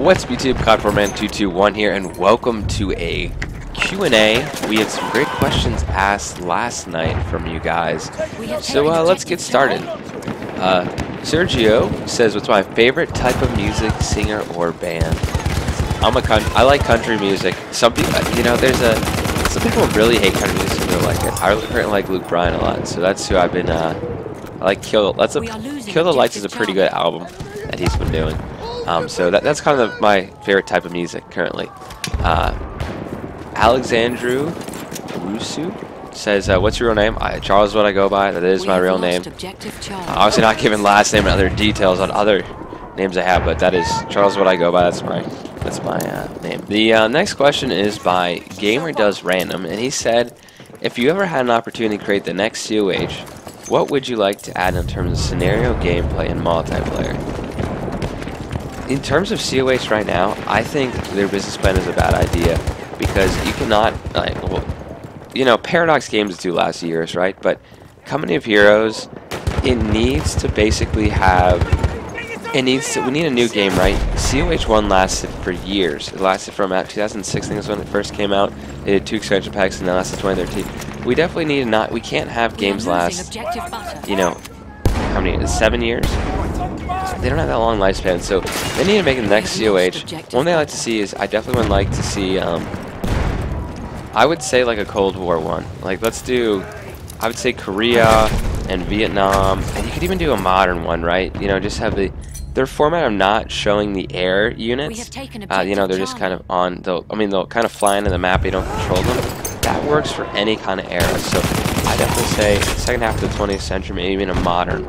What's up YouTube, COD4Man221 here, and welcome to a Q&A. We had some great questions asked last night from you guys, so let's get started. Sergio says, what's my favorite type of music, singer, or band? I like country music. Some people, some people really hate country music, some people like it. I currently like Luke Bryan a lot, so that's who I've been, I like Kill the Lights is a pretty good album that he's been doing. So that's kind of my favorite type of music currently. Alexandru Rusu says, what's your real name? Charles is what I go by. That is my real name. Obviously not giving last name and other details on other names I have, but that is Charles is what I go by. That's my name. The next question is by Gamer Does Random, and he said, if you ever had an opportunity to create the next COH, what would you like to add in terms of scenario, gameplay, and multiplayer? In terms of COH right now, I think their business plan is a bad idea because you cannot, Paradox Games do last years, right? But Company of Heroes, it needs to basically have, we need a new game, right? COH 1 lasted for years. It lasted from about 2006, I think is when it first came out. They did 2 expansion packs and that lasted 2013. We definitely need we can't have games last, how many, 7 years? They don't have that long lifespan, so they need to make the next COH. One thing I like to see is, I definitely would like to see, I would say like a Cold War one. Like, let's do, I would say Korea and Vietnam, and you could even do a modern one, right? Just have their format of not showing the air units. They're just kind of on, they'll kind of fly into the map, you don't control them. That works for any kind of era, so I definitely say second half of the 20th century, maybe even a modern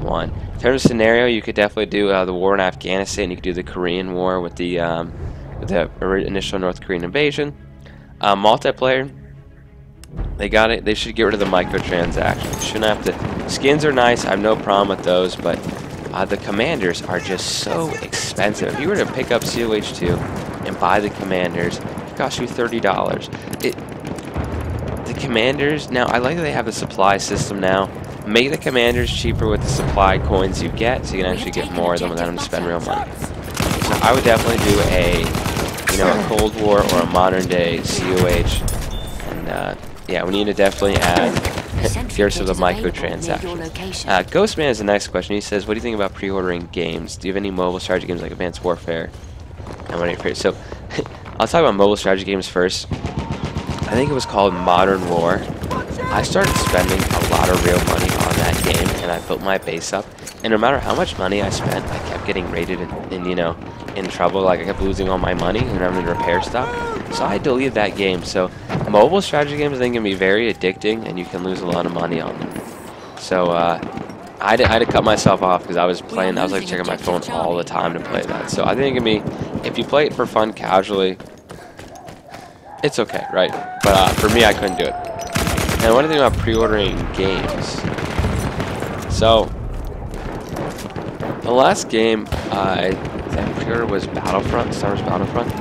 one. In terms of scenario, you could definitely do the war in Afghanistan. You could do the Korean War with the initial North Korean invasion. Multiplayer, they should get rid of the microtransactions. Shouldn't have to. Skins are nice. I have no problem with those, but the commanders are just so expensive. If you were to pick up COH2 and buy the commanders, it costs you $30. The commanders now. I like that they have the supply system now. Make the commanders cheaper with the supply coins you get, so you can actually get more of them without having to spend real money. So I would definitely do a Cold War or a modern day COH, and yeah, we need to definitely add fears of the microtransactions. Ghostman is the next question. He says, what do you think about pre-ordering games? Do you have any mobile strategy games like Advanced Warfare? So I'll talk about mobile strategy games first. I think it was called Modern War. I started spending a lot of real money on that game, and I built my base up. And no matter how much money I spent, I kept getting raided and in trouble. Like, I kept losing all my money and having to repair stuff. So I deleted that game. So mobile strategy games, I think, can be very addicting, and you can lose a lot of money on them. So I had to cut myself off because I was like checking my phone all the time to play that. So I think it can be, if you play it for fun, casually, it's okay, right? But for me, I couldn't do it. And what do you think about pre-ordering games? So, the last game I pre-ordered was Battlefront, Star Wars Battlefront.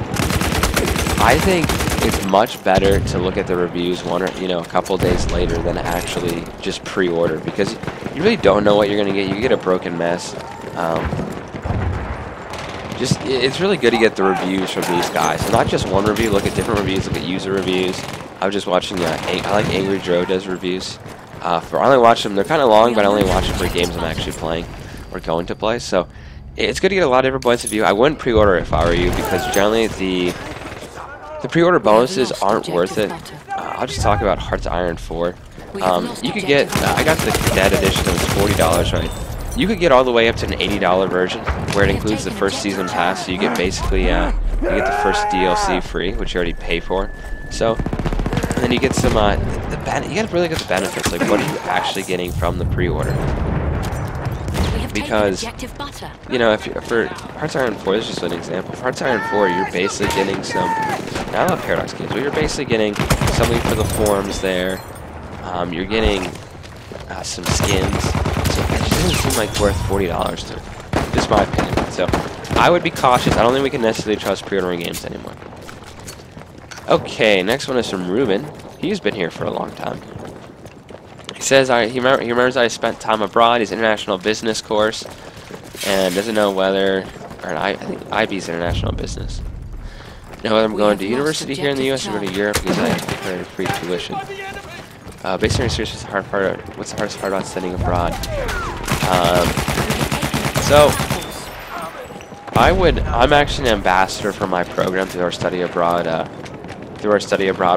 I think it's much better to look at the reviews a couple days later than actually just pre-order, because you really don't know what you're gonna get. You get a broken mess. It's really good to get the reviews from these guys. Not just one review. Look at different reviews. Look at user reviews. I was just watching, I like Angry Joe does reviews. I only watch them, they're kind of long, but I only watch them for games I'm actually playing or going to play. So it's good to get a lot of different points of view. I wouldn't pre-order if I were you, because generally the pre-order bonuses aren't worth it. I'll just talk about Hearts of Iron 4. You could get, I got the Cadet Edition, it was $40, right? You could get all the way up to an $80 version, where it includes the first season pass, so you get basically, you get the first DLC free, which you already pay for. So, and then you get some, you gotta really get the benefits, like what are you actually getting from the pre-order? Because, if for Hearts of Iron 4, this is just an example. For Hearts of Iron 4, you're basically getting some, I love Paradox Games, but you're basically getting something for the forums there. You're getting some skins. So it just doesn't seem like worth $40 to me. Just my opinion. So I would be cautious. I don't think we can necessarily trust pre-ordering games anymore. Okay, next one is from Ruben. He's been here for a long time. He says he remembers I spent time abroad. He's an international business course, and doesn't know whether or I think IB's international business. Now whether I'm going to university here in the U.S. or going to Europe because I have to pay free tuition. Based on research, what's the hardest part about studying abroad? So I'm actually an ambassador for my program through our study abroad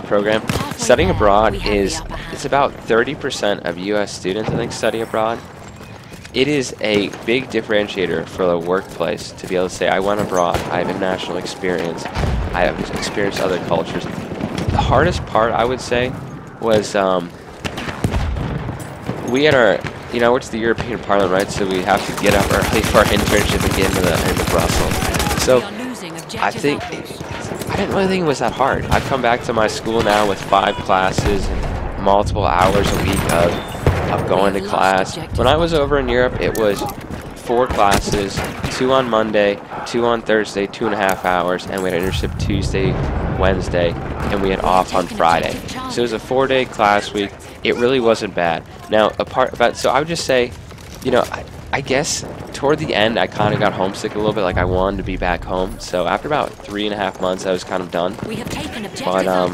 program. Studying abroad it's about 30% of U.S. students I think study abroad. It is a big differentiator for the workplace to be able to say I went abroad, I have international experience, I have experienced other cultures. The hardest part I would say was we had our, you know, it's the European Parliament, right? So we have to get up early for our internship and get into Brussels. So I think I didn't really think it was that hard. I come back to my school now with 5 classes and multiple hours a week of going to class. When I was over in Europe, it was 4 classes, 2 on Monday, 2 on Thursday, 2.5 hours, and we had internship Tuesday, Wednesday, and we had off on Friday. So it was a 4-day class week. It really wasn't bad. Now, so I would just say, you know, I guess toward the end, I kind of got homesick a little bit. Like I wanted to be back home. So after about 3.5 months, I was kind of done. But I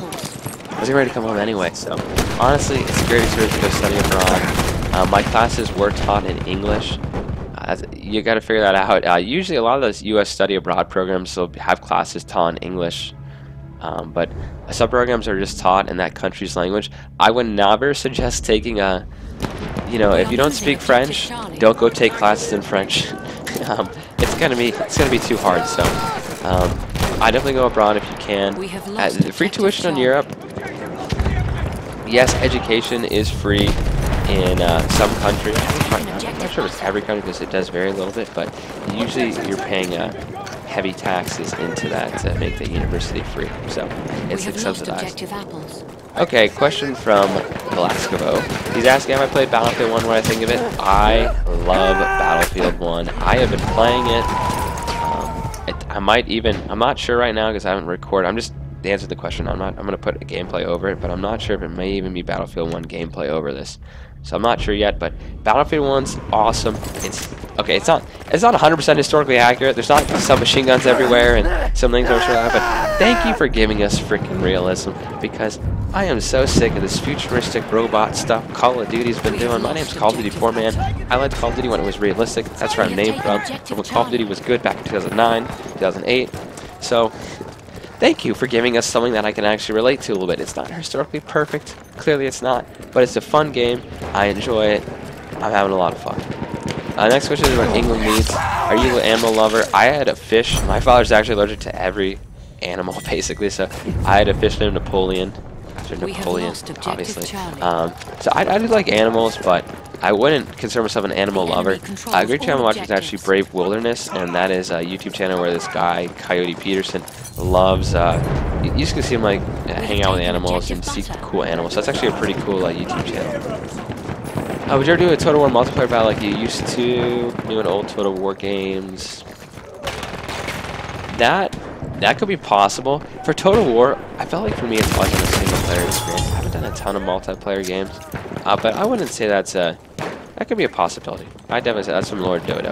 wasn't ready to come home anyway. So honestly, it's a great experience to go study abroad. My classes were taught in English. You got to figure that out. Usually, a lot of those U.S. study abroad programs will have classes taught in English. But some programs are just taught in that country's language. I would never suggest taking a, you know, if you don't speak French, don't go take classes in French. It's gonna be too hard. So I definitely go abroad if you can. Free tuition in Europe. Yes, education is free in some countries. I'm not sure if it's every country because it does vary a little bit, but usually you're paying heavy taxes into that to make the university free, so it's subsidized. Okay, question from Velasquez. He's asking, have I played Battlefield 1? What I think of it? I love Battlefield 1. I have been playing it. I'm not sure right now because I haven't recorded. I'm just answering the question. I'm going to put a gameplay over it, but I'm not sure if it may even be Battlefield 1 gameplay over this. So I'm not sure yet, but Battlefield 1's awesome. It's not 100% historically accurate. There's not submachine guns everywhere and some things I'm sure of, but thank you for giving us freaking realism, because I am so sick of this futuristic robot stuff Call of Duty's been doing. My name's Call of Duty 4 Man. I liked Call of Duty when it was realistic. That's where I'm named from when Call of Duty was good back in 2009, 2008. So thank you for giving us something that I can actually relate to a little bit. It's not historically perfect. Clearly it's not. But it's a fun game. I enjoy it. I'm having a lot of fun. Next question is about England meats. Are you an animal lover? I had a fish. My father's actually allergic to every animal, basically. So I had a fish named Napoleon. After Napoleon, obviously. So I do like animals, but I wouldn't consider myself an animal lover. A great channel I'm watching is actually Brave Wilderness, and that is a YouTube channel where this guy, Coyote Peterson, loves, you just can see him like hang out with animals and see cool animals. So that's actually a pretty cool YouTube channel. Would you ever do a Total War multiplayer battle like you used to do in old Total War games? That could be possible. For Total War, I felt like for me it's always been a single player experience. I haven't done a ton of multiplayer games, but I wouldn't say that could be a possibility. I definitely say that's from Lord Dodo.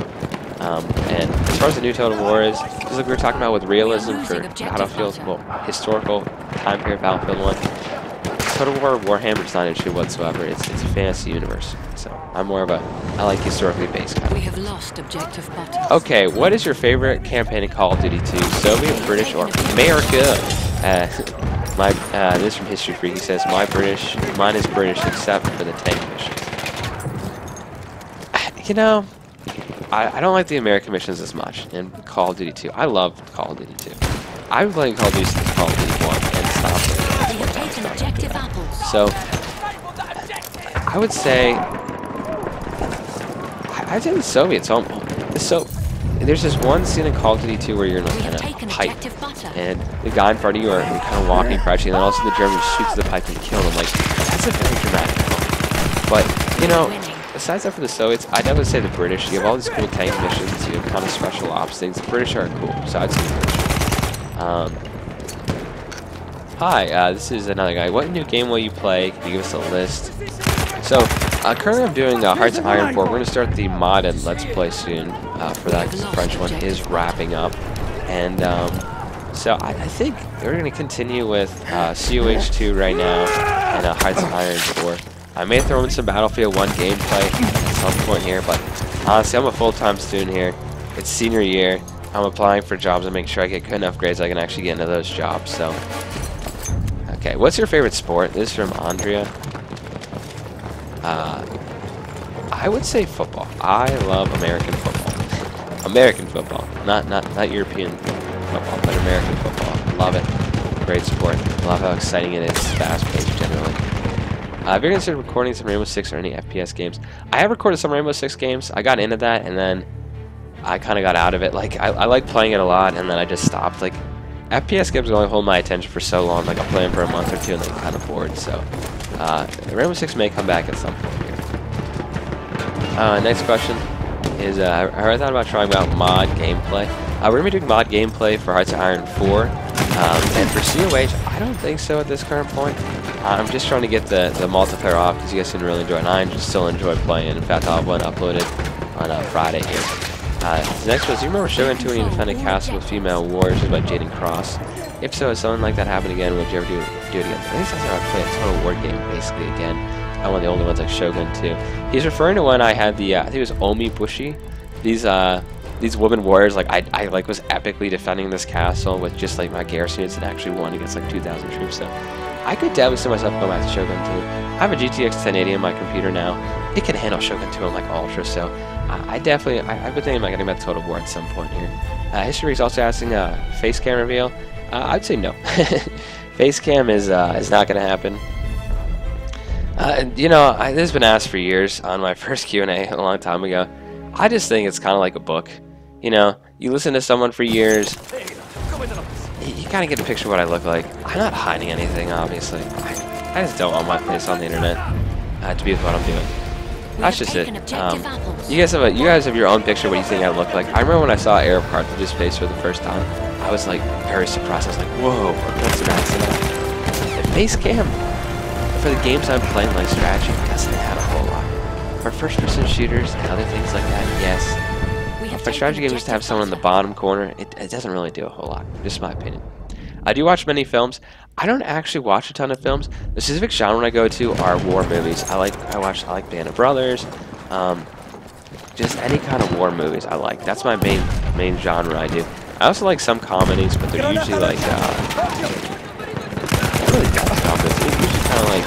And as far as the new Total War is, just like we were talking about with realism for Battlefield, well, historical time period Battlefield 1. Total War Warhammer is not an issue whatsoever. It's a fantasy universe. So I'm more of I like historically based kind. We have lost objective buttons. Okay, what is your favorite campaign in Call of Duty 2? Soviet, British, or America? This is from History Freak. He says, mine is British except for the tank mission. You know, I don't like the American missions as much in Call of Duty 2. I love Call of Duty 2. I've been playing Call of Duty since Call of Duty 1 and stopped it. So, I would say the Soviets. So, there's this one scene in Call of Duty 2 where you're in a pipe, and the guy in front of you are kind of walking, crouching, and then all of a sudden the German shoots the pipe and kills him. Like, that's a very dramatic moment. But, you know, besides that for the Soviets, I'd definitely say the British. You have all these cool tank missions, you have kind of special ops things. The British are cool, so I'd say the British. Hi, this is another guy. What new game will you play? Can you give us a list? So, currently I'm doing Hearts of Iron 4. We're going to start the mod and Let's Play soon. for that, 'cause the French one is wrapping up. And so I think we're going to continue with COH2 right now and Hearts of Iron 4. I may throw in some Battlefield 1 gameplay at some point here, but honestly, I'm a full-time student here. It's senior year. I'm applying for jobs and make sure I get good enough grades I can actually get into those jobs. So, okay, what's your favorite sport? This is from Andrea. I would say football. I love American football. American football, not European football, but American football. Love it. Great sport. Love how exciting it is. Fast-paced generally. Have you considered recording some Rainbow Six or any FPS games? I have recorded some Rainbow Six games. I got into that, and then I kind of got out of it. Like, I like playing it a lot, and then I just stopped. Like, FPS games only hold my attention for so long. Like, I'll play them for a month or two, and then I'm kind of bored. So, Rainbow Six may come back at some point here. Next question is, I thought about trying out mod gameplay. We're going to be doing mod gameplay for Hearts of Iron 4. And for COH, I don't think so at this current point. I'm just trying to get the multiplayer off because you guys didn't really enjoy it. And I just still enjoy playing. In fact, I'll have one uploaded on Friday here. The next one is, do you remember Shogun 2 when you defended castle with female warriors about Jaden Cross? If so, if something like that happened again, would you ever do it again? I think that's how I play a Total War game basically again. One of the older ones like Shogun 2. He's referring to when I had the, I think it was Omi Bushi. These women warriors, like I was epically defending this castle with just like my garrison units and actually won against like 2,000 troops. So I could definitely see myself going back to Shogun 2. I have a GTX 1080 on my computer now. It can handle Shogun 2 on like Ultra, so I've been thinking about getting back to Total War at some point here. History is also asking face cam reveal. I'd say no. Face cam is not going to happen. You know, this has been asked for years on my first Q&A a long time ago. I just think it's kind of like a book. You know, you listen to someone for years, you kind of get a picture of what I look like. I'm not hiding anything, obviously. I just don't want my face on the internet to be what I'm doing. That's just it. You guys have your own picture of what you think I look like. I remember when I saw Arab Cartridge's face for the first time, I was like very surprised. I was like, whoa, that's an accident. The face cam for the games I'm playing, like strategy, doesn't have a whole lot. For first-person shooters and other things like that, yes. For strategy games, just to have someone in the bottom corner, it doesn't really do a whole lot. Just my opinion. I do watch many films. I don't actually watch a ton of films. The specific genre I go to are war movies. I like Band of Brothers. Just any kind of war movies I like. That's my main genre I do. I also like some comedies, but they're usually like not really comedies. They're usually kind of like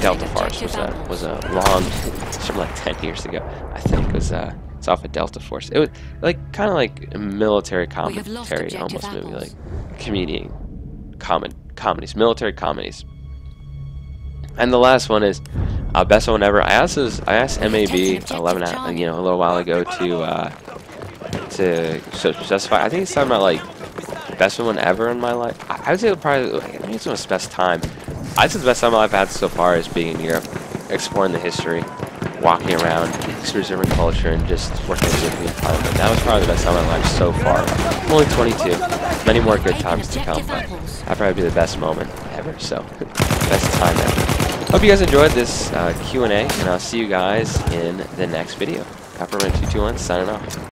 Delta Force was a long, from like 10 years ago, I think. It was it's off of Delta Force. It was like kind of like a military commentary almost movie, like comedies, military comedies. And the last one is best one ever. I asked MAB 11 a little while ago to specify. I think he's talking about like best one ever in my life. I would say probably maybe it's the best time. I'd say the best time I've had so far is being in Europe, exploring the history, walking around, experiencing different culture, and just working with European Parliament. That was probably the best time of my life so far. I'm only 22. Many more good times to come, but that'd probably be the best moment ever. So, best time ever. Hope you guys enjoyed this Q&A, and I'll see you guys in the next video. Copperman221 signing off.